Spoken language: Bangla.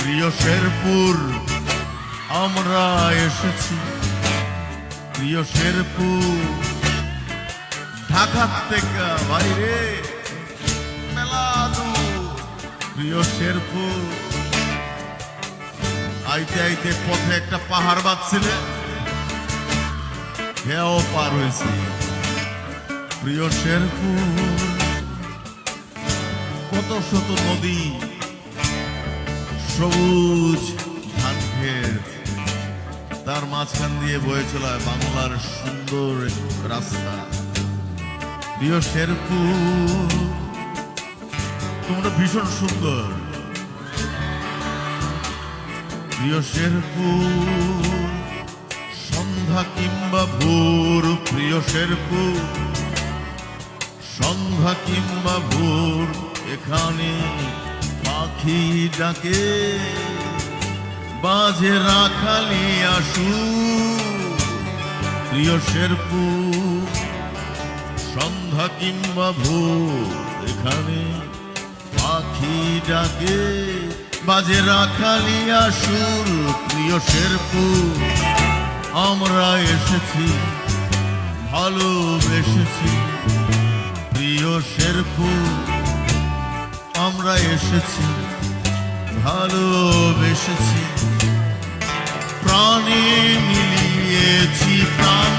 প্রিয় শেরপুর আমরা এসেছি, প্রিয় শেরপুর ঢাকা থেকে বাইরে মেলা দূর। প্রিয় শেরপুর আইতে আইতে পথে একটা পাহাড় বাঁধছিল, হেও পার হয়েছে। প্রিয় শেরপুর কত শত নদী, সবুজ ধান ক্ষেত, তার মাঝখান দিয়ে বয়ে চলা বাংলার সুন্দর রাস্তা। প্রিয় শেরপুর তোমরা ভীষণ সুন্দর। প্রিয় শেরপুর সন্ধ্যা কিংবা ভোর, প্রিয় শেরপুর সন্ধ্যা কিংবা ভোর, এখানে পাখি ডাকে বাজে রাখালি আসু। প্রিয় শেরপুর সন্ধ্যা কিংবা ভোর, এখানে পাখি ডাকে বাজে রাখালি আসুর। প্রিয় শেরপুর আমরা এসেছি, ভালোবেসেছি। প্রিয় শেরপুর আমরা এসেছি, ভালোবেসেছি। প্রাণে মিলিয়েছি প্রাণ